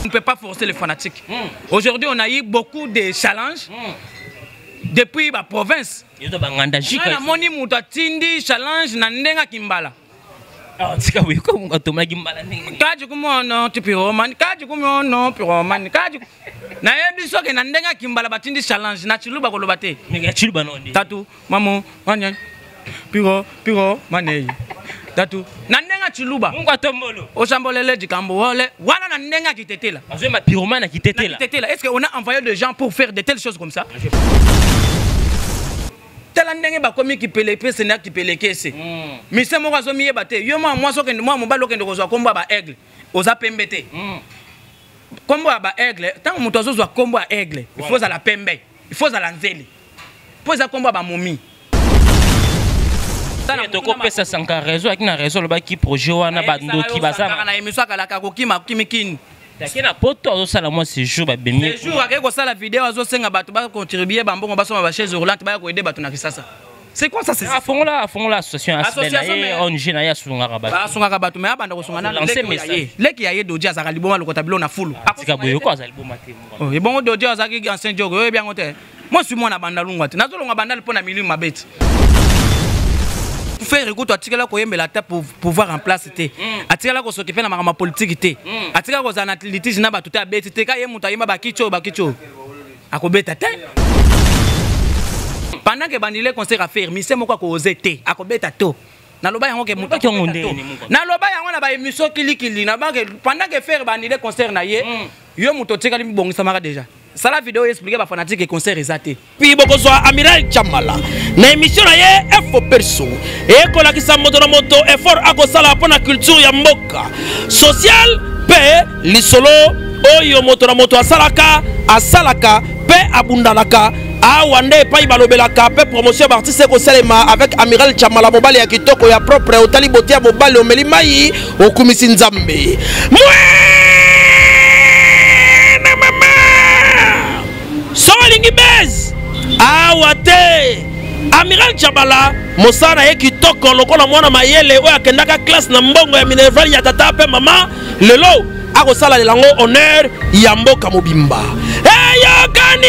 On ne peut pas forcer les fanatiques. Aujourd'hui, on a eu beaucoup de challenges depuis la province. On a moni muta tindi challenge na ndenga kimbala. Ah, tika we ko mo atoma kimbala ndenga. Kaji kumono tipiroman, kaji kumono piroman, kaji. Na yebi soke na ndenga kimbala batindi challenge na chiluba ko lobate. Ndenga chiluba no ndi. Tatu, mamo, manya. Piro manei. Tatu, na ndenga chiluba. Mungu atombolo. Oshambolele dikambo wole, wana na ndenga kitetela. Azema pyromane kitetela. Est-ce qu'on a envoyé des gens pour faire de telles choses comme ça? Tela ndenge ba komi ki pelepe sena ki pelekese. Mise mo kwazo miye bate. Yo moi soke moi mobalo kende kozwa kombo ba aigle. Oza pembete. Kombo ba aigle, tant muto azozwa kombo ba aigle, il faut za la pembe. Il faut za la nzeli. Pour za kombo ba momi. Tana toko pesa sanka réseau akina réseau lo ba ki projet wana ba ndoki bazama. Na emission kala ka kokima kimikini. Takena poto azosala moi ce jour ba bemi. Ce jour akeko sala vidéo azosenga bato ba contribuer ba mbongo ba soma ba chaise roulante ba ko aider bato na kisasa. C'est quoi ça c'est? Ah fond là association ASBL ONG na ya sunga ba. Ba sunga bato mais abanda ko sunga na leki ya ye doji azaka liboma lokota bilo na fulu. Tika boyo ko azali boma te. Oh et bon doji azaki ancien jogo yo bien ngote. Moi suis moi na banda lungwa te. Nazo longa banda pona milieu mabeti. Faire écoute atikala ko yembela ta pour pouvoir en place té atikala ko s'occuper na makama politique té atikala ko za na litige na batuta abeti té ka ye muta yemba bakicho akobeta té pendant que bandile conseil à faire mise moko ko oser té akobeta to na loba yango ke muta na loba yango na ba émission kilikili na ba pendant que faire bandile concert na ye yo muto tikali mbongisa maka déjà. Ça la vidéo expliquer ba fanatique et concert exaté. Puis boko so Amiral Chamala. Na émission na ye info perso. E ko la kisa moto na moto effort akosala pona culture ya mboka. Social pe lisolo oyo moto na moto asalaka pe abundalaka. Awande pa ibalobelaka pe promotion artiste ko selema avec Amiral Chamala mobali ya kitoko ya propre otali botia mobali omeli mai okumisi nzambe. Solingi bez awate Amiral Chamala mosana ye kitoko lokola mwana mayele oyo akendaka classe na mbongo ya minerval ya tata pe mama lelo akosala lelango honneur ya mboka mobimba eyokani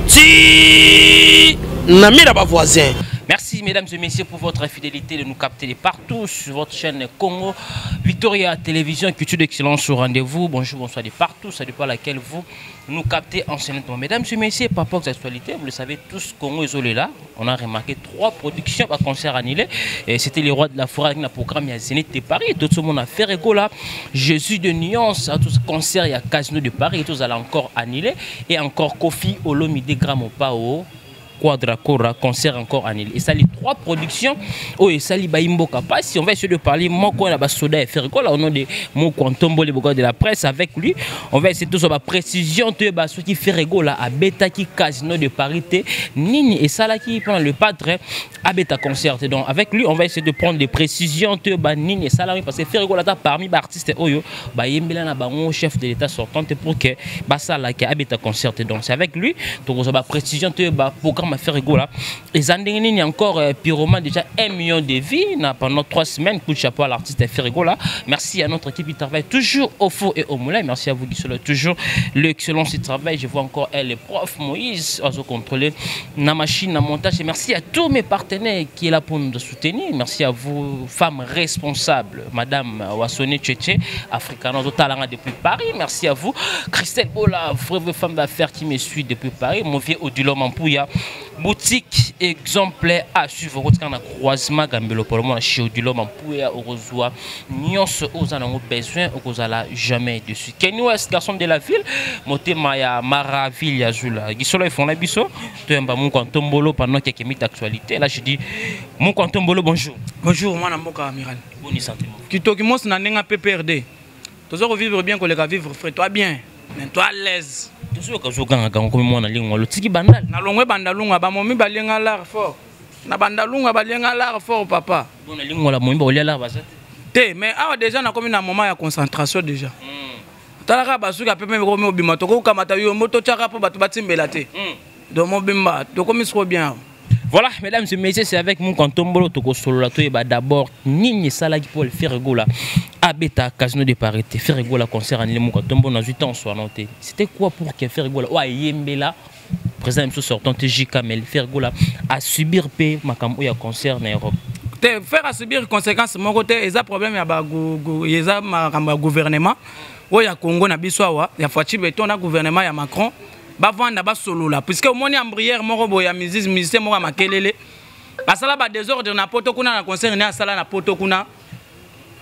ti namira ba voisin. Merci mesdames et messieurs pour votre fidélité de nous capter de partout sur votre chaîne Congo Victoria Télévision Culture d'Excellence au rendez-vous. Bonjour, bonsoir de partout, ça dépend à laquelle vous nous captez en ce moment. Mesdames et messieurs, par rapport aux actualités, vous le savez tous, Congo est là. On a remarqué 3 productions par concert annulées. C'était les rois de la forêt avec le programme à Zénith de Paris. Tout le monde a fait là. Jésus de Nuance, à tout ce concert, il y a Casino de Paris et tout ça encore annulé. Et encore Kofi Olomide Gramopao. Quadracora, concert encore annulé. Et ça, les 3 productions, et ça, les Baimboka. Si on va essayer de parler, moi, quand on a Soda et faire quoi, au nom de mon Quantombo, les de la presse, avec lui, on va essayer de sur la précision de ce qui fait rigolo à Beta qui Casino de Parité, Nini et ça là qui prend le padre à Beta concert. Donc, avec lui, on va essayer de prendre des précisions de Nini et ça là, parce que faire rigolo parmi les artistes, Oyo, Yembela na chef de l'État sortant pour que ça là qui a Beta concert. Donc, c'est avec lui, donc on a la précision de programme à faire rigolo. Et Zandengini encore Pyroman déjà 1 million de vies pendant 3 semaines. Coup de chapeau à l'artiste Ferrigo là. Merci à notre équipe qui travaille toujours au four et au moulin. Merci à vous qui sont toujours l'excellence du travail. Je vois encore le prof Moïse à contrôler la machine à montage. Et merci à tous mes partenaires qui est là pour nous soutenir. Merci à vous femmes responsables, Madame Wassone Tchétché, africaine depuis Paris. Merci à vous Christelle Bola, vraie femme d'affaires qui me suit depuis Paris. Mon vieux Odilo Mampouya. Boutique exemplaire à suivre votre croisement Gambelo pour le moment chez Odilo Mampouya au reçoit nyonso aux en besoin aux ala jamais dessus. Kenny West garçon de la ville moté maya maraville yazula gisolo ils font la biso to mba mon Quantombolo pendant quelques minutes d'actualité là je dis mon Quantombolo bonjour. Bonjour moi na mboka amiral. Bon sentiment. Kitoki mos na nenga PPRD. Toujours vivre bien que les gars vivre frais toi bien. Mais toi à l'aise. Toujours que je gagne comme moi na lingwa lo tiki bandal. Na longwe bandalunga ba momi balenga lar fort. Na bandalunga balenga lar fort papa. Bon na lingwa la momi ba olia lar bazate. Té mais awa déjà na comme na moment ya concentration déjà. Talaka basuka pepe me komi obima to ko kamata yo moto chaka po batu batimbela té. Donc mobimba to komi so bien. Voilà, mesdames et messieurs, c'est avec mon Kantombolo Toko Solo. D'abord, Nini Salagi pour le faire gola. Abeta Casino de Paris, faire gola concert en mon Kantombolo dans 8 ans soit noté. C'était quoi pour que faire gola? Ouais, Yembela, président M. sortant TJ Kamel, faire gola à subir paix, Makambo ya concert en Europe. Faire à subir conséquences, mon côté, il y a problème, il y a un gouvernement. Il y a Congo, il y a Fouachi Beton, il gouvernement, il y a Macron. Bavanda ba solo là puisque au moins en brière moko boya musicien moko makelele basala ba désordre na poto kuna na concert na sala na poto kuna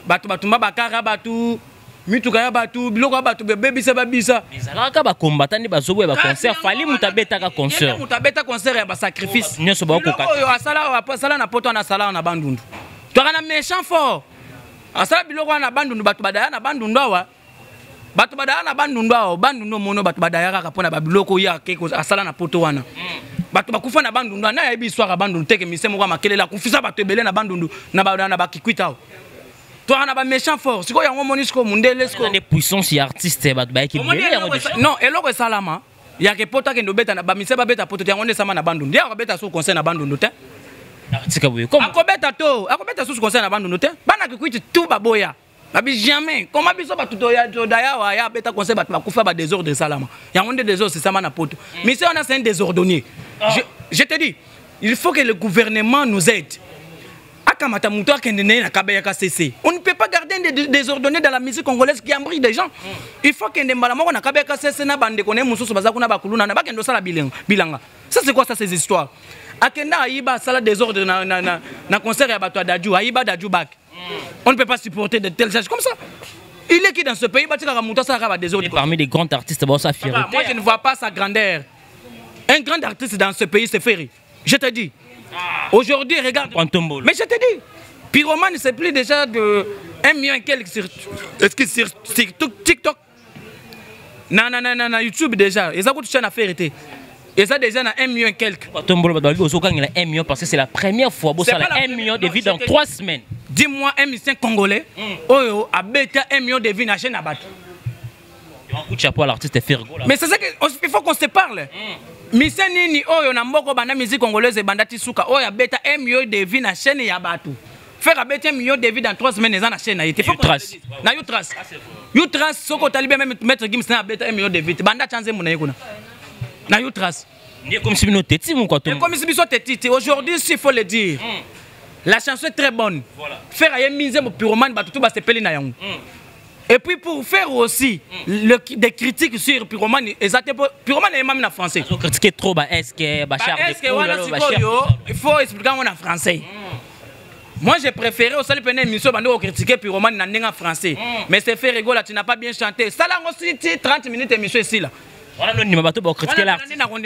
batu batumba bakara batu mituka ya batu biloko batu bebisa babisa bizalaka ba combattant bazobo ba concert fali mutabeta ka concert mutabeta concert ya ba sacrifice nyoso ba ko oyo asala na poto na sala na bandundu to kana méchant fort asala biloko na bandundu batu badaya na bandundu awa bato badaya na bandundu awo bandundu mono bato badaya kaka pona babiloko ya keko asala na poto wana bato bakufa na bandundu na yebi histoire bandundu teke misemo kwa makelela kufisa bato ebele na bandundu na bakikwita awo to na ba méchant fort siko yango monisco mundele siko des puissances artistes bato ba ekibele non eloko salama ya ke pota ke ndobeta na ba miseba beta poto yango ne sama na bandundu ya ko beta so concert na bandundu te artiste kabuye comme akobeta so concert na bandundu te bana kikwiti tout baboya Babi jamais. Comment biso ba tuto ya jodaya wa ya beta conseil ba kufa ba désordre salama. Ya on des désordres c'est ça na poto. Mais si on a c'est un désordonnier. Je te dis, il faut que le gouvernement nous aide. Akamata muto akendene na kabaya ka cc. On ne peut pas garder des désordonnés dans la musique congolaise qui embrouille des gens. Il faut que ndembala moko na kabaya ka cc na bande koné mususu bazakuna bakuluna na bakendo sala bilanga. Ça c'est quoi ça ces histoires? Akenda ayiba sala désordre na concert ya bato Dadju, ayiba Dadju back. On ne peut pas supporter de telles choses comme ça. Il est qui dans ce pays? Parmi les grands artistes, moi je ne vois pas sa grandeur. Un grand artiste dans ce pays, c'est Ferry. Je te dis. Aujourd'hui, regarde. Mais je te dis, Pyromane, c'est plus déjà de 1 million et quelques sur TikTok. Non, YouTube déjà. Ils ont coûté une affaire. Et ça déjà dans 1 million et quelques. 1 million parce que c'est la première fois que ça a 1 million de vues dans 3 semaines. Dis-moi un musicien congolais, Oyo a bêté 1 million de vues dans la chaîne à battre. Mais c'est ça qu'il faut qu'on se parle. Musicien Nini, Oyo na mboko banda musique congolaise et banda Tisuka, Oyo a bêté 1 million de vues dans la chaîne à battre. Faire a bêté 1 million de vues dans 3 semaines dans la chaîne. Il faut trace. Na you trace. You trace, Soko Talibé même Maître Gims a bêté 1 million de vues. Banda chance mon ayekuna. Na you trace. Comme si nous t'étions mon coton. Comme si nous t'étions. Aujourd'hui, s'il faut le dire. La chanson est très bonne. Voilà. Faire un mise au pyromane, tout va se peler na yango. Et puis pour faire aussi des critiques sur pyromane, exactement pyromane est même en français. Critiquer trop est-ce que Bachar il faut expliquer en français. Moi j'ai préféré au salut peine émission bando critiquer pyromane en français. Mais c'est fait rigoler, tu n'as pas bien chanté. Ça là aussi 30 minutes émission ici là. Voilà, nous ne pas critiquer l'artiste. Pendant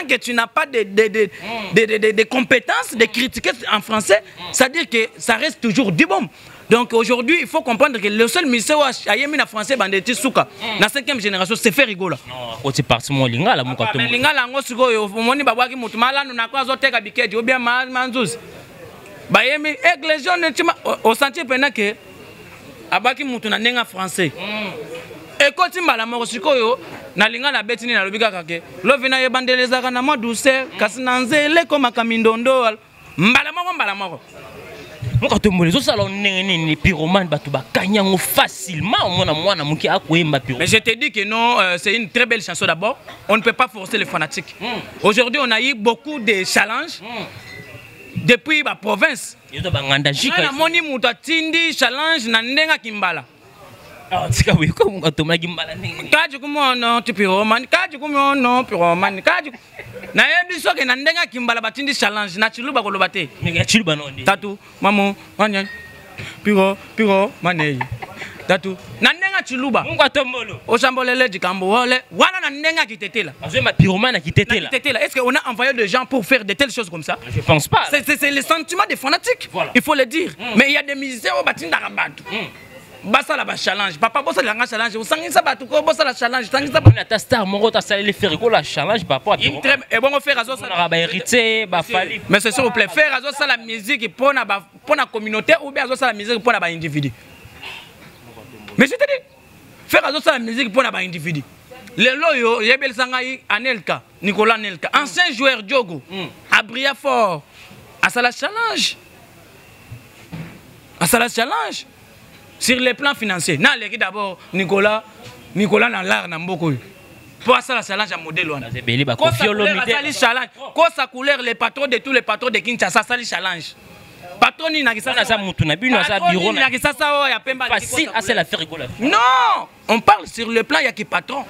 que tu n'as pas de compétences de critiquer en français, ça veut dire que ça reste toujours du bon. Donc aujourd'hui, il faut comprendre que le seul musicien qui a mis en français, Bandeti Souka, dans la 5e génération, c'est fait rigoler. Non, c'est parti mon lingala, mon coton. Lingala, on se voit, on dit que Moutoumala, nous n'avons pas zoté Kabikedi, ou bien Manzouz. Bayemi, et les jeunes, au sentier pendant que Abaki Moutouna n'est en français. Et quand tu m'as la mort, na linga na betini na lobika kake lovina yebandelezaka na mwa douceur kasi na nzele koma kamindondo mbala moko Moka tombo les autres salons ni pyromane batu ba kanyango facilement mwana muki akoyemba pyromane. Mais je te dis que non, c'est une très belle chanson d'abord. On ne peut pas forcer les fanatiques. Aujourd'hui, on a eu beaucoup de challenges. Depuis la province. Yoto banganda jika. Na moni muta tindi challenge na ndenga kimbala. Ah, tika we ko munga toma kimbala ndenga. Kaji kumono tu pyromane, kaji kumono pyromane, kaji. Na yebi soke na ndenga kimbala batindi challenge na chiluba ko lobate. Ndenga chiluba no ndi. Tatu, mamo, wanyan. Pyro manei. Tatu. Na ndenga chiluba. Munga tombolo. Oshambolele dikambo wole. Wana na ndenga kitetela. Azema pyromane kitetela. Est-ce qu'on a envoyé des gens pour faire de telles choses comme ça? Je pense pas. C'est le sentiment des fanatiques. Voilà. Il faut le dire. Mais il y a des musiciens au batinda rabatu. Basa la challenge. Papa bossa la challenge. Vous sangez ça batu ko bossa la challenge. Sangez ça. On a ta star mon ta salé faire la challenge papa. Et bon on fait raison ça. On a hérité ba fali. Mais c'est s'il vous plaît, faire raison ça la musique pour la communauté ou bien raison ça la musique pour la individu. Mais je te dis, faire raison ça la musique pour la individu. lelo yo yebelisanga Anelka Nicolas Anelka ancien joueur Diogo a brillé fort à la challenge sur les plans financiers na leki d'abord Nicolas dans l'art na mboko pour ça la challenge à modèle wana zebeli ba confiolomité challenge kosa couleur les patrons de tous les patrons de Kinshasa ça challenge patron ni na kisasa ça mutu na bino ça bureau na kisasa o ya pemba facile à la faire rigoler. Non, on parle sur le plan ya ki patron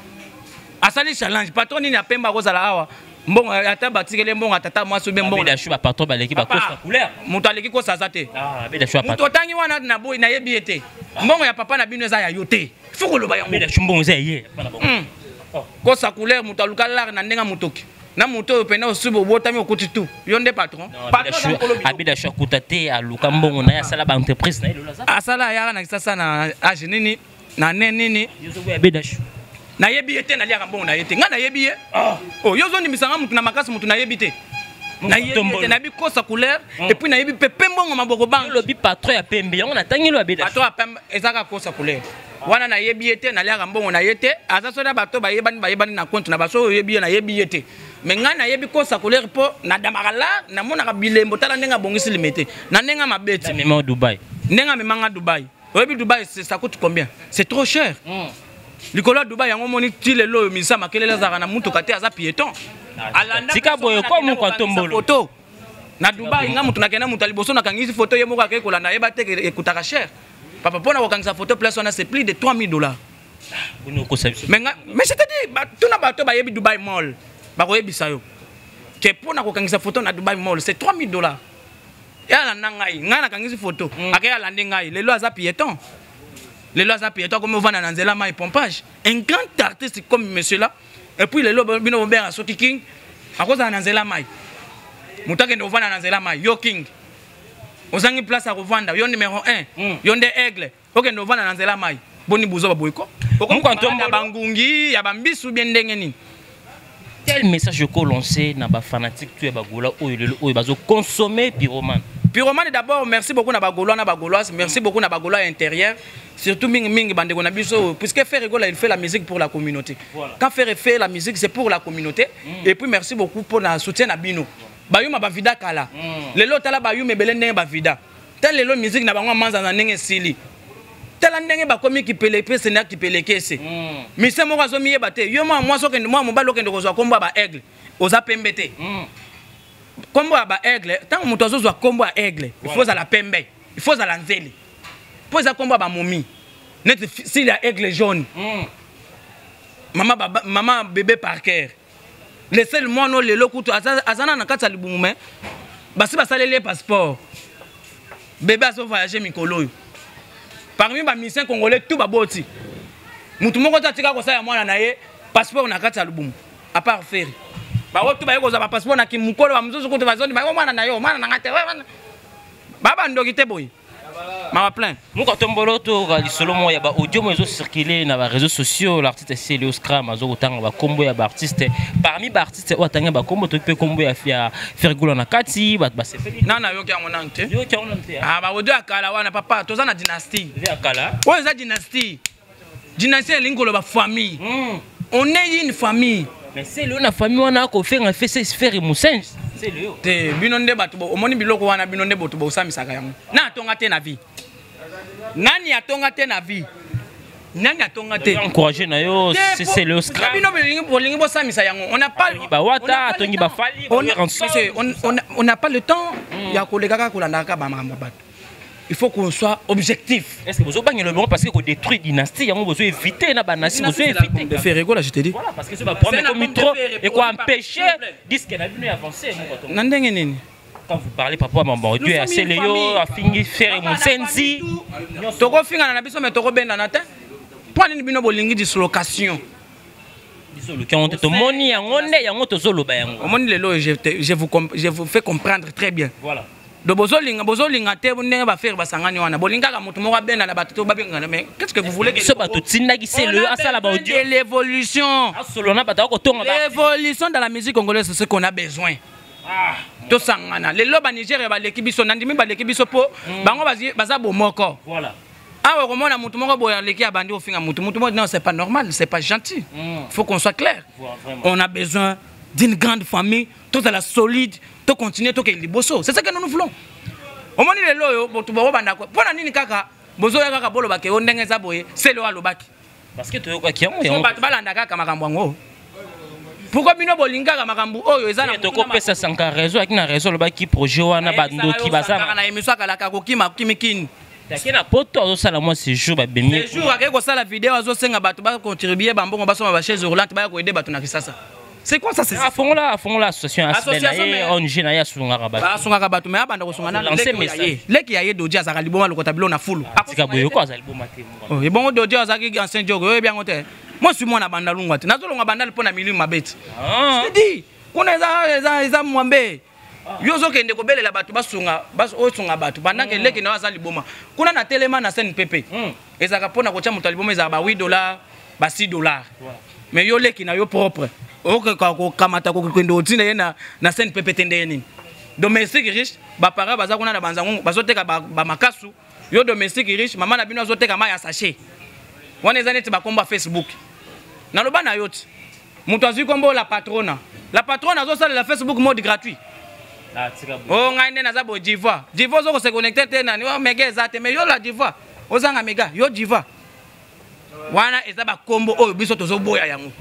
asali challenge patron ni na pemba ko zala awa mbongo ata batikele mbongo atata mwa sobe mbongo beda shu ba patron ba leki ba kosa couleur mutu aleki ko sazate beda shu ba mutu tangi wana na boy na yebi ete mbongo ya papa na bino eza ya yote fuko loba yango beda shu mbongo za ye ko sa couleur mutu aluka na ndenga mutoki na muto pena osubo botami okuti tu yonde patron abida shu kutate aluka mbongo na ya sala ba entreprise na ilo za asala ya na kisasa na age nini na nini yozo ya beda shu na yebi ete na liaka mbongo na yete nga na yebi ye oh yozo ni misanga mutu na makasi mutu na yebi te na yebi na bi kosa couleur et puis na yebi pepe mbongo maboko bang lo bi patron ya pembe yango na tangi lo abeda patron ya pembe ezaka kosa couleur wana na yebi ete na liaka mbongo na yete azaso na bato ba yebani na compte na baso yebi na yebi ete mais nga na yebi kosa couleur po na damakala na mona ka bilembo tala ndenga bongisi limete na ndenga mabeti même Dubaï ndenga memanga Dubaï oyebi Dubaï ça coûte combien c'est trop cher likolo Dubaï yango moni tilelo misa makelele zaka na mutu kate aza piéton alanda tika boyo ko mu kwa tombolo photo na Dubaï nga mutu nakena mutu liboso na kangisi photo ye moko akekola na yeba te ekutaka cher papa pona ko kangisa photo place on a c'est plus de $3000 mais c'est dit tout na bato ba yebi Dubaï Mall ba ko yebisa yo ke pona ko kangisa photo na Dubaï Mall c'est $3000 ya la ngai nga na kangisi photo akaya la ngai lelo aza piéton les lois à pied, toi comme on va dans Nzela et pompage. Un grand artiste comme monsieur là, et puis les lois bino à Soti King, à cause de Nzela Mai. Moutake no vana Nzela Mai, Yo King. On s'en place à revendre, yo numéro 1, yo des aigles. Ok, no vana Nzela Mai. Boni buzo ba boyko. Comme quand on bangungi, ya bambisu bien ndengeni. Quel message que lancer na ba fanatique tu ba gola oyo bazo consommer pyromane. Pyromane d'abord, merci beaucoup na bagolois na bagoloise, merci beaucoup na bagolois intérieur. Surtout Ming Bandego Nabiso, puisque faire rigoler, il fait la musique pour la communauté. Voilà. Quand faire la musique, c'est pour la communauté. Et puis merci beaucoup pour le soutien à Bino. Bayou ma bavida kala. Les lots tala bayou me belende bavida. Tel les lots musique na bango manza na nenge sili. Tel ndenge ba komi ki pelepe c'est na ki pelekese. Mais c'est moi zo miye bate. Yo moi so ke moi mo balo ke ndoko zo kombo ba aigle. Oza pembete. Kombo ba aigle, tant muto zo zo kombo ba aigle. Il faut za la pembe. Il faut za la nzeli. Pose à combat ba momi net s'il y a aigle jaune maman bébé Parker laissez le moi non le lokuto azana na kata libumu basi basale les passeport bébé aso voyager mikolo parmi ba mission congolais tout ba boti mutu moko tatika ko sa ya mwana na ye passeport na kata libumu à part faire ba wotu ba yeko za ba passeport na kimukolo ba mzuzu ko to bazoni ba mwana na yo mwana na ngate baba ndokite boy ma plein muka tombolo to ga lisolo mo ya ba audio mo ezo circuler na ba réseaux sociaux l'artiste Célio Scram azo kotanga ba kombo ya ba artiste parmi ba artiste o tanga ba kombo to pe kombo ya faire gola na kati ba sefeli nana yo kya monante yo kya monante ah ba audio akala wana papa toza na dynastie akala o za dynastie lingolo ba famille on est une famille mais c'est le na famille wana ko faire faire musense c'est le te binonde batu bo omoni biloko wana binonde botu bo samisaka yango na atonga te na vie nani atonga te na vie nani atonga te encourager na yo c'est le scrap bino bolingi bo samisa yango on n'a pas ba wata atongi ba fali on n'a pas le temps ya koleka kolandaka ba mambo batu. Il faut qu'on soit objectif. Est-ce que vous avez le moment parce que vous détruisez la dynastie, vous avez évité la banassie, vous avez évité de faire rigoler, je te dis. Voilà, parce que c'est pas problème comme trop et quoi empêcher disque qu'elle a venu avancer. Quand vous parlez papa maman, Dieu a scellé yo, a fini faire mon sensi. Toko finga na biso mais toko benda na te. Pour ni bino bolingi dislocation. Dislocation to moni yango nde yango to zolo ba yango. Moni lelo je vous fais comprendre très bien. Voilà. De bozolinga te ndenge ba faire basangani wana bolinga ka mutu moko benda na bato babenga mais qu'est-ce que vous voulez que ce bato tindaki c'est le asala ba audio l'évolution asolona bato ko tonga l'évolution dans la musique congolaise c'est ce qu'on a besoin to sangana le loba Niger ba leki biso nandimi ba leki biso po bango baza bomoko voilà Ah, comment on a monté mon boy qui a bandé au fin à monter. Non, c'est pas normal, c'est pas gentil. Faut qu'on soit clair. On a besoin d'une grande famille, toute la solide, tout continuer, tout qu'il bosso. C'est ça que nous voulons. Au moment où le loyo, tu vas banda quoi. Pour la nini kaka, bozo ya kaka bolo bake, on dengue za boye, c'est le alobaki. Parce que tu es quoi qui est on va balanda kaka makambo. Pourquoi bino bolinga ka makambo oyo ezana to ko pesa sanka réseau avec na réseau le baki projet wana bando ki bazana. Na émission kala ka kokima kimikini. Takena poto osala moi ce jour ba bemi. Ce jour akeko sala vidéo azo senga bato ba contribuer bambongo ba soma ba chaise roulante ba ko aider bato na kisasa. C'est quoi ça c'est à fond là association ONG na ya sunga ka bato. Ba sunga ka bato mais abanda ko sunga na lancer message. Leki ya ye doji azaka liboma lokota bilo na fulu. Atika boyo ko azali boma te. Oh et bon doji azaki ancien jogo yo bien ngote. Moi suis moi na banda lungwa te. Nazo longa banda pona milimu mabeti. Je dis kuna eza mwambe. Yozo kende ko belela bato basunga osunga bato pendant que leki na waza liboma kuna na telema na scène pepe ezaka pona ko tia muto liboma ezaka ba $8 ba $6 mais yo leki na yo propre oke ko kamata ko kwendo otina ye na scène pepe tende nini domestique riche ba para baza kuna na banzango bazoteka ba makasu yo domestique riche mama na bino azoteka ma ya sachet wana ezaneti ba komba Facebook na loba na yoti muto azui kombo la patrona azo sala la Facebook mode gratuit. Oh, ngaine na zabo Diva. Diva zo ko se connecter te na ni o mega ezate mais yo la Diva. Ozanga mega yo Diva. Wana ezaba combo oyo biso tozo boya yango.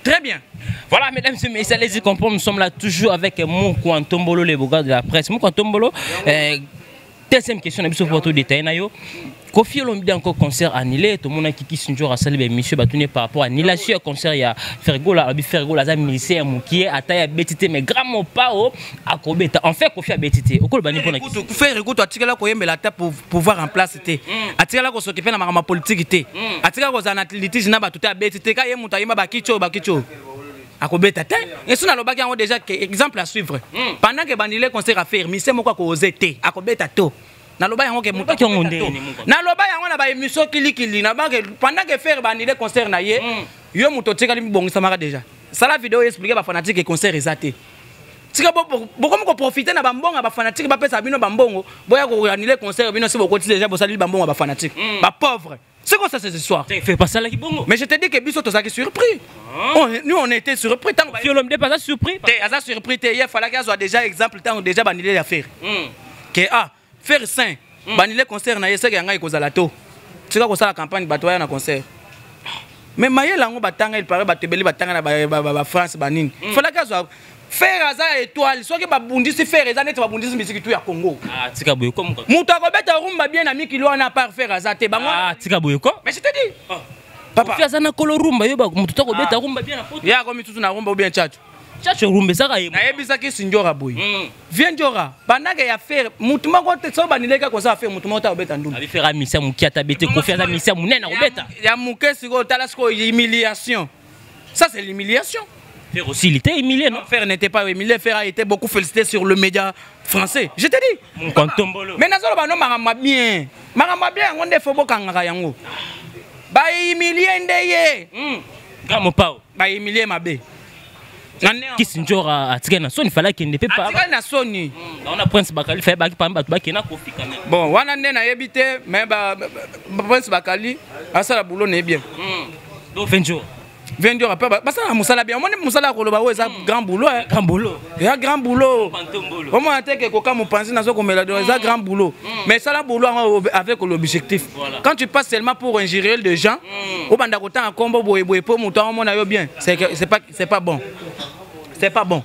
Très bien. Voilà, mesdames et messieurs, les comprendre, nous sommes là toujours avec Moukou Ntombolo, les bourgades de la presse. Moukou Ntombolo, deuxième question, nous avons tout détaillé. Kofi Olomide encore concert annulé, tout le monde qui s'injure à saluer monsieur Batouné par rapport à annulation concert il y a Fergola, la musicien Moukié, Ataya Betité mais grand pas à Kobeta. En fait Kofi a Betité. Au col bani pour faire écoute atikala ko yemela ta pour pouvoir en place té. Atikala ko s'occuper na ma politique té. Atikala ko za na litige na batuté a Betité ka yemuta yema bakicho. Akobeta té. Et suna lobaki on déjà exemple à suivre. Pendant que bandile concert à faire, monsieur moko ko osé akobeta to. Na loba yango ke muta ki ngonde na loba yango na ba émission kilikili na ba pendant que faire banile concert na ye yo muto tika li bongisa maka déjà sala vidéo expliquer ba fanatique et concert ezate tika boko ko profiter na ba mbonga ba fanatique ba pesa bino ba mbongo boya ko annuler concert bino si boko déjà bo sali ba mbongo ba fanatique ba pauvre. C'est quoi ça ces histoires? Fais pas ça là qui bongo. Mais je te dis que biso tozaki surpris. Nous on était surpris tant que l'homme pas surpris. Asa surpris il fallait qu'il soit déjà exemple tant déjà banile l'affaire. Que faire sain banile concert na yese yanga ikozala to tika ko sala campagne bato ya na concert mais mayela ngo batanga il paraît batebeli batanga na ba France banini fala kazo faire aza étoile soki babundisi faire eza net babundisi musique tout ya Congo tika boye ko muto akobeta rumba bien na mikilo wana par faire aza te bango tika boye ko mais je te dis papa fi azana kolo rumba yo ba muto akobeta rumba bien na poto ya ko mitutu na rumba ou bien chacho chacho rumba saka yebo na yebisa ki sinjora boy viens njora pendant que ya faire mutuma ko te so banileka ko sa faire mutuma ta obeta ndumba abi faire misia muki ata bete ko faire misia munena obeta ya muke siko tala siko humiliation ça c'est l'humiliation. Faire aussi il était humilié non faire n'était pas humilié faire a été beaucoup félicité sur le média français je te dis mon Ntombolo mais nazolo ba no marama bien on defo bokanga yango ba humilié ndeye gamo pao ba humilié mabe qui s'injora atikana soni fala qui ne peut pas atikana soni on a prince Bakali fait baki pamba baki na Kofi quand même bon wana nde na yebite mais prince Bakali asala boulot ne bien do 20 jours après basala musala bien on musala ko loba weza grand boulot ya grand boulot au moins te que koka mo penser na so ko mela za grand boulot mais ça la boulot avec l'objectif quand tu passes seulement pour ingérer de gens au banda ko tan kombo boye po muto on na yo bien c'est pas bon. C'est pas bon.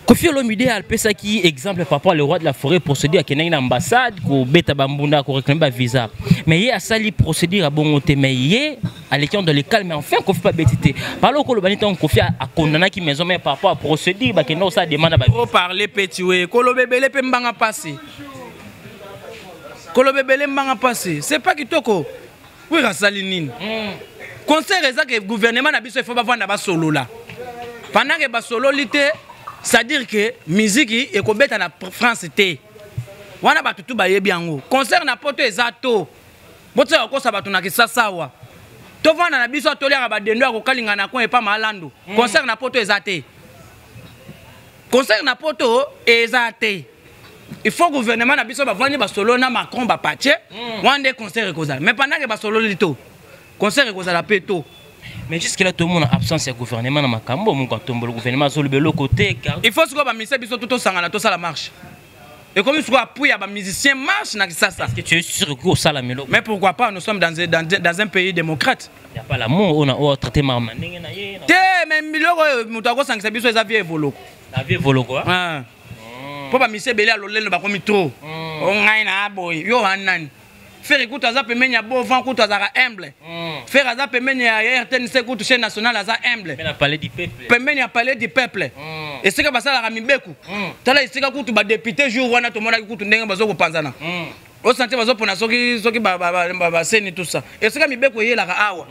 Kofi Olomide alpesa qui exemple par rapport au roi de la forêt procédure à une ambassade ko beta bambunda ko réclamer visa mais il y a sali procédure à bon côté mais il à l'équipe de l'école mais enfin Kofi pas betité parlo ko lobani ton Kofi a condamné qui maison mais par rapport à procédure ba que non ça demande ba trop parler petit we ko lobebele pe mbanga passer ko lobebele mbanga passer c'est pas kitoko oui rasali nini conseil ça que gouvernement na biso il faut pas vendre ba solo là pendant que ba solo lité c'est-à-dire que musique et kobeta na France té wana batutu ba yebi yango concert na poto ezato bote ko sa batu na kisasa wa to vana na biso to lia ba dendo ko kalinga na ko e pa malando concert na poto ezate concert na poto ezate il faut gouvernement na biso ba vandi ba solo na Macron ba patie wande concert ekozala mais pendant que ba solo lito concert ekozala peto. Mais jusque là tout le monde a absence du gouvernement dans makambo mon quand tombe le gouvernement sur le côté il faut que ba mise biso tout sangana to sala marche et comme il faut appuyer ba musicien marche na ça est-ce que tu es sûr que ça la melo mais pourquoi pas nous sommes dans un pays démocrate il y a pas l'amour on a traité maman ndenge na ye mais miloko muto ko sangisa biso eza vie voloko la vie voloko ah po ba mise belé alolelo ba komi trop on ngai na boy yo hanani faire écoute aza pemenya bo vent écoute aza humble faire aza pemenya ya RTNC écoute chaîne nationale aza humble mais la palais du peuple pemenya palais du peuple et c'est que basala ka mibeku tala isika kutu ba député jour wana to mona kutu ndenge bazo ko panzana au santé bazo pona soki ba seni tout ça et c'est que mibeku yela ka awa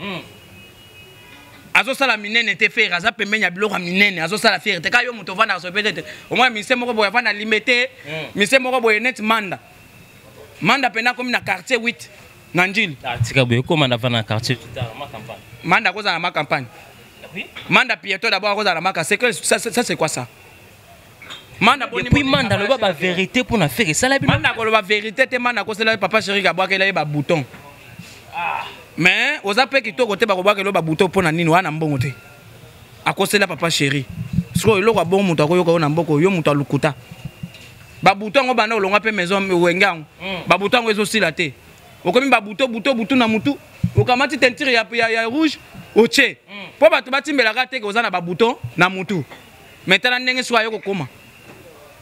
azo sala minene te faire aza pemenya biloko minene azo sala faire te ka yo muto vana so peut-être au moins mise moko boya vana limité mise moko boya net manda pena comme na quartier 8 na Njili tika boye comme na vana quartier tard ma campagne manda koza na ma campagne oui manda pieto d'abord koza na ma c'est que ça c'est quoi ça manda boni puis manda le ba vérité pour na faire ça la manda ko ba vérité te manda ko sela papa chéri ka boaka la ba bouton mais oza pe kitoko te ba ko boaka lo ba bouton pour na nini wana mbongo te akosela papa chéri so lo kwa bon muto akoyoka na mboko yo muto alukuta ba bouton ngo bana olonga pe maison wengango ba bouton ngo ezo sila te okomi ba bouton na mutu okamati teinture ya rouge oche po bato batimbela ka te ko zana ba bouton na mutu maintenant ndenge so ayo kokoma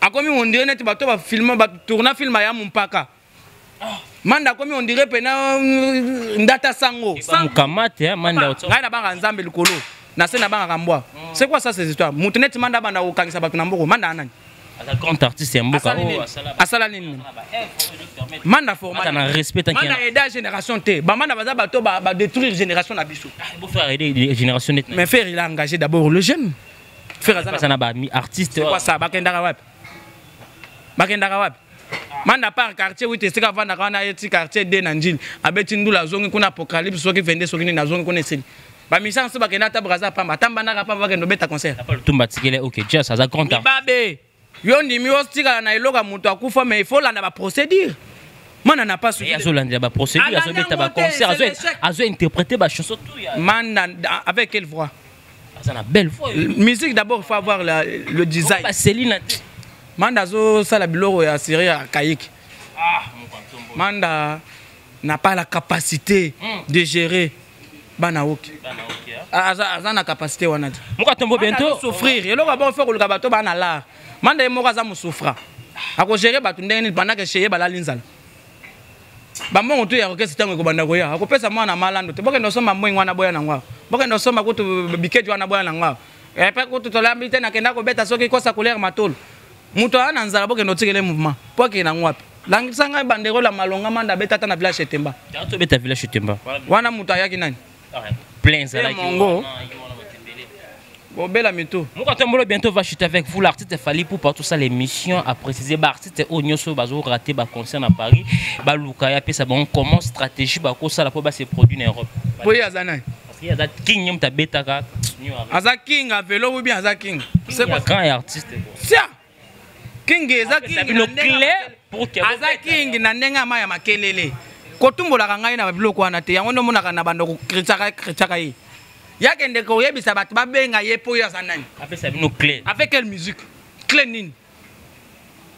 akomi on dirait net bato ba film ba tourna film ya mpaka manda komi on dirait pena ndata sango mukamate manda otso ngai na banga nzambe likolo na se na banga kambwa c'est quoi ça ces histoires mutu net manda banda okangisa bato na mboko manda anani un grand artiste en Mboka asala nini manda format na respect tant manda aider génération T ba manda baza bato ba détruire génération na biso il faut faire aider génération net mais faire il a engagé d'abord le jeune faire ça na ba artiste c'est quoi ça bakendaka wapi manda par quartier 8 esika vanda kana yeti quartier D na Njili abeti ndula zongi kuna apocalypse soki vende soki ni na zongi kuna eseli ba mission so bakenda tabraza pamba tamba na pamba bakendo beta concert pas le tumba tikele OK just ça grand babe yo ndimi ostika na iloka mutu akufa mais il faut landa ba procédure mana na pas suivi azolanda ba procédure azobeta ba concert azo interpréter ba chanson tout ya manda avec quelle voix ça na belle voix musique d'abord il faut avoir le design ba Céline manda zo sala biloko ya série ya Kaiki manda n'a pas la capacité de gérer bana oki aza na capacité wana muka tombo bientôt souffrir et là bon faire ko bato bana la manda moko aza musufra ako gérer bato ndenge pendant que cheye bala linzala bamongo to ya orchestre tango ko banda ko ya ako pesa mwana malando te bokendo soma mwengi wana boya na ngwa bokendo soma kutu bikeji wana boya na ngwa e pe kutu tolambi te na kenda ko beta soki kosa couleur matolo muto ana nzala bokendo tikele mouvement poke na ngwa langisanga bandero la malonga manda beta ta na village Temba to beta village Temba wana muto ayaki nani plein ça là mongo bela mito muka tombolo bientôt va chuter avec vous l'artiste Fally Ipupa tout ça l'émission a précisé ba artiste onyoso bazo rater ba concert à Paris ba luka ya pesa bon comment stratégie ba ko ça la po ba se produit en Europe boy azana parce qu'il y a da king nyom ta beta ka aza king a vélo ou bien aza king c'est pas grand artiste ça king eza king no clair pour que aza king na ndenga ma ya makelele kotumbola ka ngai na biloko wana te yango ndo monaka na bando ko krichaka yi yakende ko yebisa bato babenga ye po ya sanani après ça bino clé avec quelle musique clé nini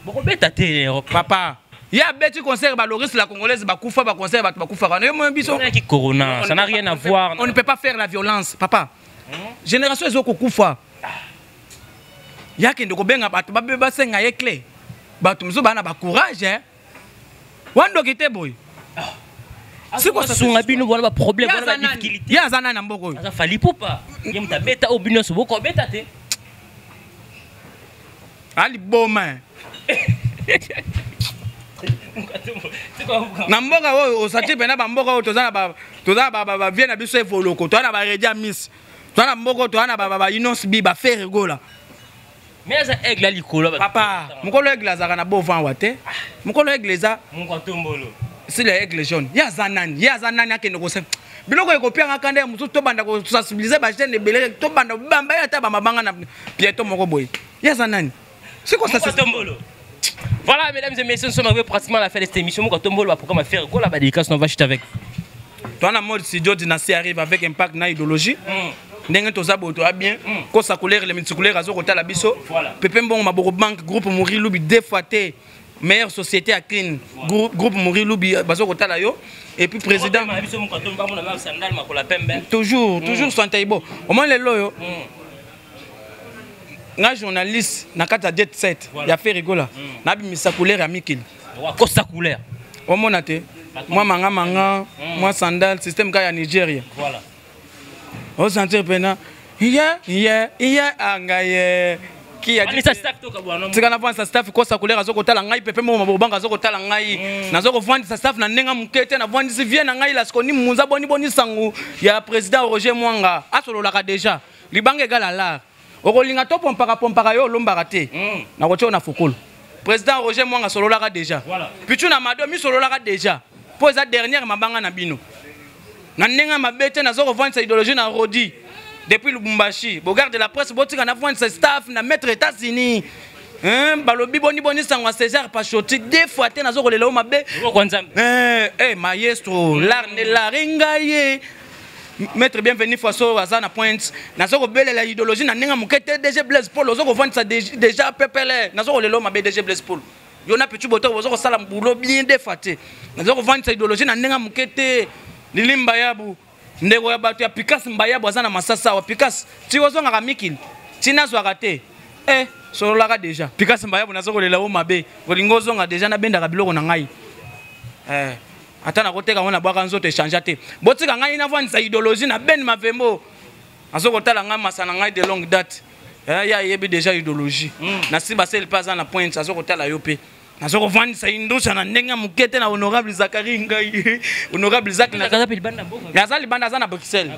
boko beta te Europe papa ya beti concert ba Loris la congolaise ba kufa ba concert bato ba kufa kana yo biso qui corona ça n'a rien à voir on ne peut pas faire la violence papa génération ezoko kufa yakende ko benga bato ba senga ye clé bato mzo bana ba courage hein wando kite boy c'est quoi ça son abino bona ba problème bona ba difficulté ya zana na mboko ça Fally Ipupa yem ta beta obino so boko beta te ali boma na mboka oyo osati pena ba mboka oyo tozana ba vie na biso evoloko tozana ba redia miss tozana mboka tozana ba inos bi ba faire gola mais ça aigle likolo papa mukolo aigle azaka na bovan wate mukolo aigle za mungo tombolo c'est le aigle jaune ya zanani akende ko se biloko ekopianga kanda musu to banda ko sensibiliser ba jeune belé to banda bamba ya ta ba mabanga na pieto moko boy ya zanani c'est quoi ça c'est tombolo Voilà, mesdames et messieurs, nous sommes arrivés pratiquement à la fin de cette émission. Quand on va programme faire quoi la dédicace, on va chuter avec. Toi, la mode studio dynastie arrive avec impact na idéologie. Ndenge tozabo to bien ko sa couleur les multicouleurs azo kota la biso. Pepe mbongo maboko banque groupe Mouri Lubi défaté meilleure société à clean groupe Mouri Lubi bazo kota la yo et puis président toujours Santaibo au moins les loyo. Nga journaliste na kata jet set ya fait rigola na bimisa couleur ya Mikil. Wa ko sa couleur. O monate moi manga moi sandal système ka ya Nigeria. Voilà. On sentir pena angaye qui a dit ça staff to kabwana tika na vendre sa staff ko sa couleur azoko tala ngai pepe mo mabobanga azoko tala ngai nazoko vendre sa staff na nenga mukete na vendre si vient na ngai la skoni munza boni sangu ya président Roger Mwanga asolola ka déjà libanga egala la okolinga to pompaka yo lombaka te na kocho na fukulu président Roger Mwanga solola ka déjà puis tu na mado mi solola ka déjà pour sa dernière mabanga na bino na nenga mabete nazoko vendre sa idéologie na Rodi depuis Lubumbashi bogarde la presse botika na vendre sa staff na maître États-Unis balobi boni sangwa César Pachoti deux fois te nazoko lelo mabe maestro la ringaye maître bienvenu Faso Azana Point nazoko belela idéologie na nenga mukete DG Blaise Paul ozoko vendre sa déjà pepele nazoko lelo mabe DG Blaise Paul yona petit boto ozoko sala boulot bien défaté nazoko vendre sa idéologie na nenga mukete Lilimba yabu ndeko ya bato ya Picasso mbayabu azana masasa wa Picasso ti ozonga ka Mikil tina zwaka te solo ka déjà Picasso mbayabu nazoko lela o mabe kolingo zonga déjà na benda ka biloko na ngai atana koteka ngona bwaka nzoto échanger te botika ngai na vendre sa idéologie na ben mavembo azoko tala ngai masana ngai de longue date ya yebi déjà idéologie na siba sel pas na point azoko tala yo pe nazoko vendre sa indusha na ndenga mukete na honorable Zakari ngai honorable Zakari na kaza pilibanda bongo yazali banda za na Bruxelles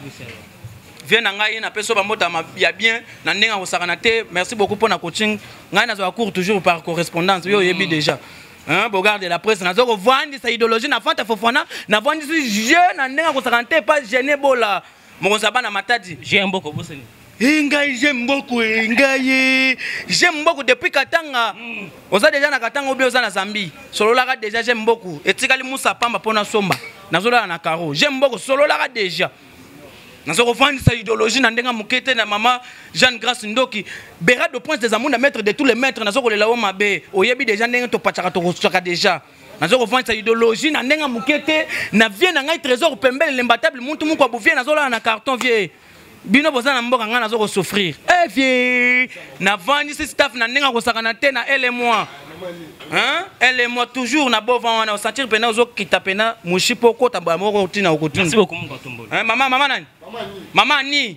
vient na ngai na peso ba mota ya bien na ndenga kosakana te merci beaucoup pour na coaching ngai nazo cours toujours par correspondance yo yebi déjà bogarde la presse nazoko vendre sa idéologie na fanta fofona na vendre si jeune na ndenga kosakana te pas gêné bola mokonza bana matadi j'aime beaucoup boseni Ingai j'aime beaucoup depuis Katanga. Oza déjà na Katanga obi oza na Zambie. Solo la déjà j'aime beaucoup. Etikali Musa Pamba pona somba. Nazola na Karo. J'aime beaucoup solo la déjà. Nazoko vendre sa idéologie na ndenga mukete na mama Jeanne Grace Ndoki. Bera de points des amours na maître de tous les maîtres nazoko le lawo mabe. Oyebi déjà ndenga to pachaka to kochaka déjà. Nazoko vendre sa idéologie na ndenga mukete na vie na ngai trésor pembele l'imbattable muntu muko buvie nazola na carton vieux. Bino bozana mboka ngana zoko souffrir vie na vandi ce staff na nenga kosakana te na elle et moi toujours na bovan wana sentir pena ozo kita pena mushipo kota ba moko tina okotuna merci beaucoup mon tombolo mama nani mama ni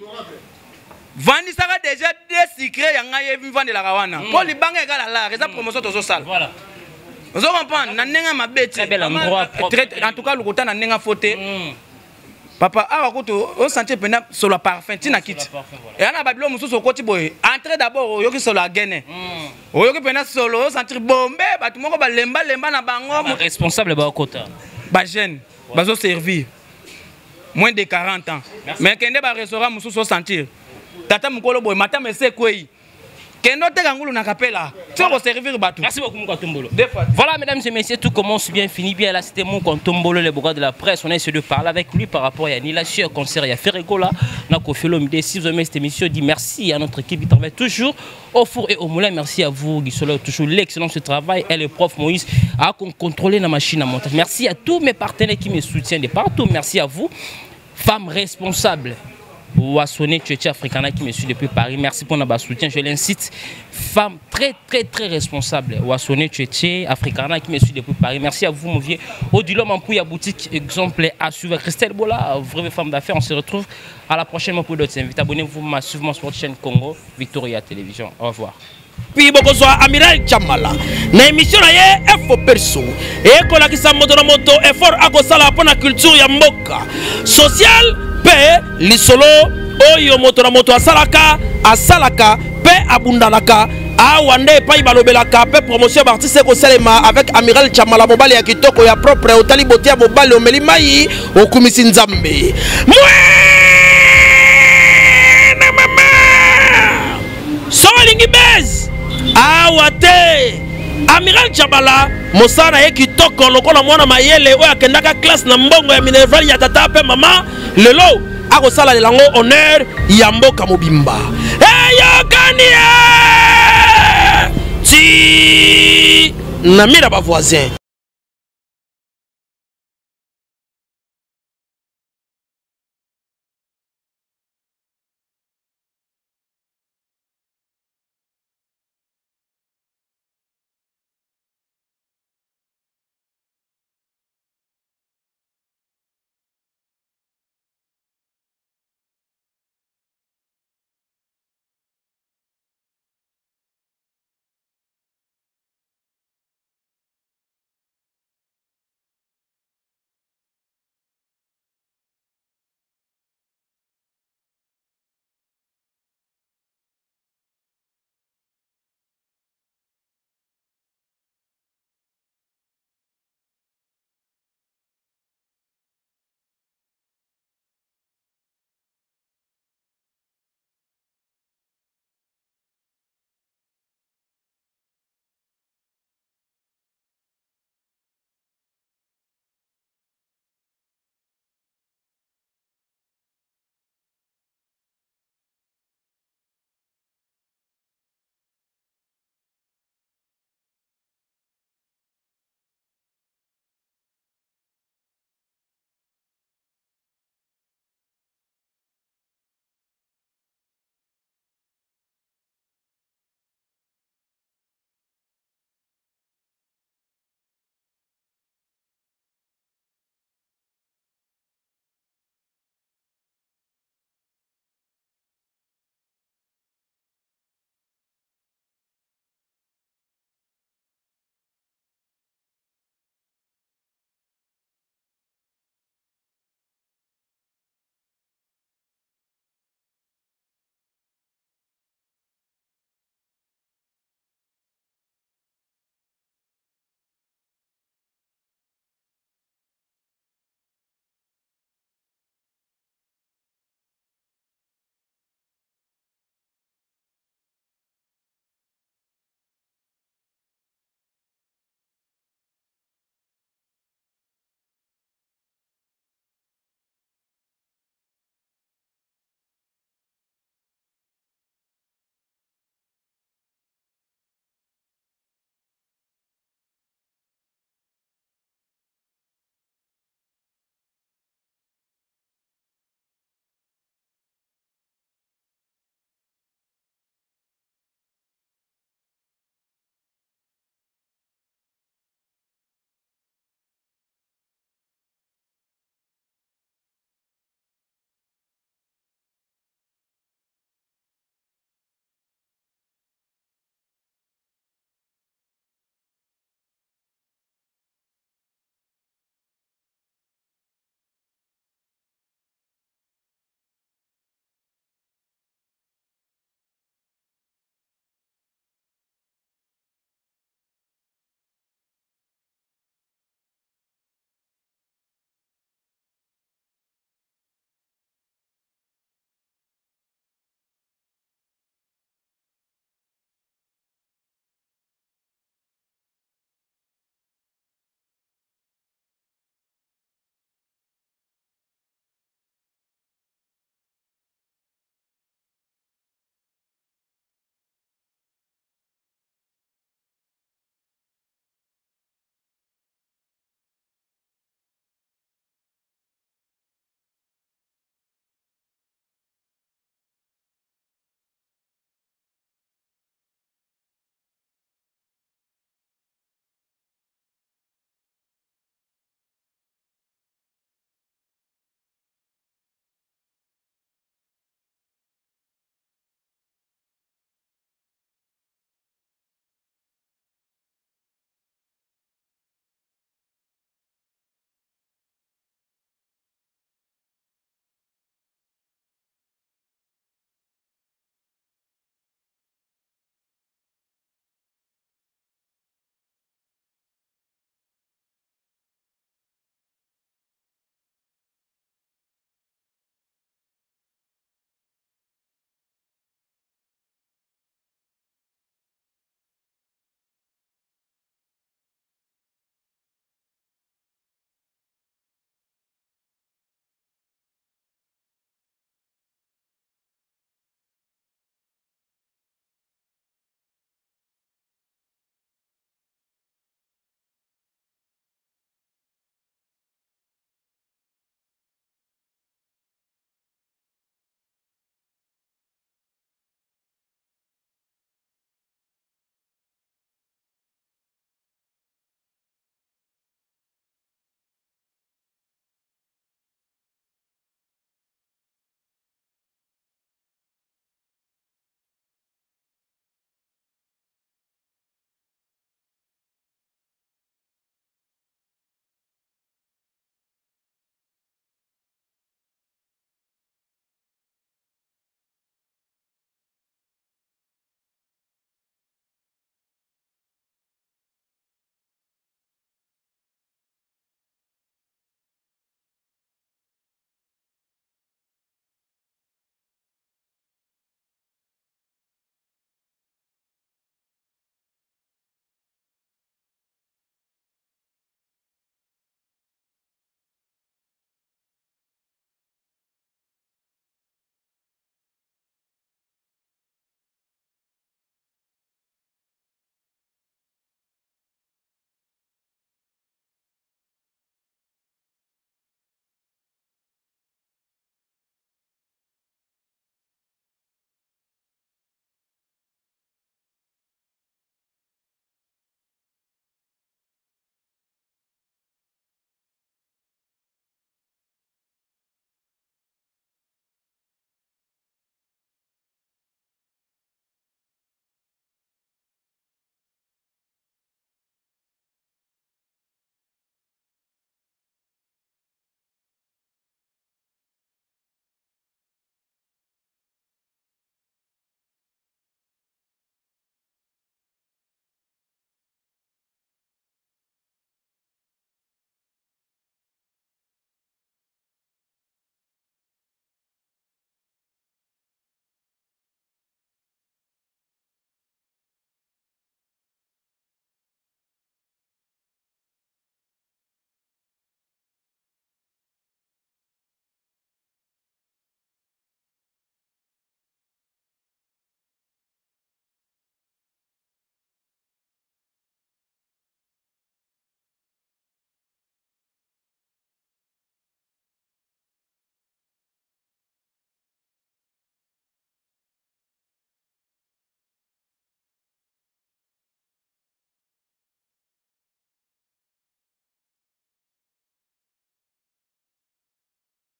vandi saka déjà des secrets ya ngai evi vandi la kawana pour libanga egala la reza promotion tozo sala voilà ozo comprendre na nenga mabeti en tout cas lokota na nenga faute papa awa koto o sentir pena sur la parfum tina kit et ana babilo mususu koti boy entrer d'abord yoki sur la gene yoki pena solo o sentir bombe batu moko ba lemba na bango responsable ba kota ba jeune bazo servir moins de 40 ans mais kende ba restaurant mususu o sentir tata mukolo boy mata mese kwei kendo te kangulu na kapela tu vas servir batou. Merci beaucoup mon Tombolo. Voilà mesdames et messieurs, tout commence bien, finit bien. Là c'était mon Tombolo, le bourgeois de la presse. On a essayé de parler avec lui par rapport à Annihilation concert, il y a Ferregola, Nakofelo Mide. Si vous aimez cette émission, dis merci à notre équipe qui travaille toujours au four et au moulin. Merci à vous Guissolo, toujours l'excellence de travail et le prof Moïse à contrôler la machine à montage. Merci à tous mes partenaires qui me soutiennent de partout. Merci à vous, femmes responsables. Ouassone Tchétché Africana qui me suit depuis Paris. Merci pour notre soutien. Je l'incite. Femme très responsable. Ouassone Tchétché Africana qui me suit depuis Paris. Merci à vous, mon vieux. Odilom Ampouya boutique exemple à suivre. Christelle Bola, vraie femme d'affaires. On se retrouve à la prochaine pour d'autres invités. Abonnez-vous massivement sur votre chaîne Congo Victoria Télévision. Au revoir. Puis bokozwa Amiral Chamala na émission na ye Info Perso et kolakisa moto na moto effort akosala pona culture ya mboka social pe lisolo oyo moto na moto asalaka pe abundalaka awande pa ibalobelaka pe promotion artiste ko selema avec Amiral Chamala mobali ya kitoko ya propre otali botia mobali omeli mai okumisi nzambe na mama solingi bez awate Amiral Tchabala mosala ye kitoko lokola mwana mayele oyo akendaka classe na mbongo ya Minerval ya tata pe mama lelo akosala lelango honneur ya mboka mobimba eyokani ti na mira ba voisin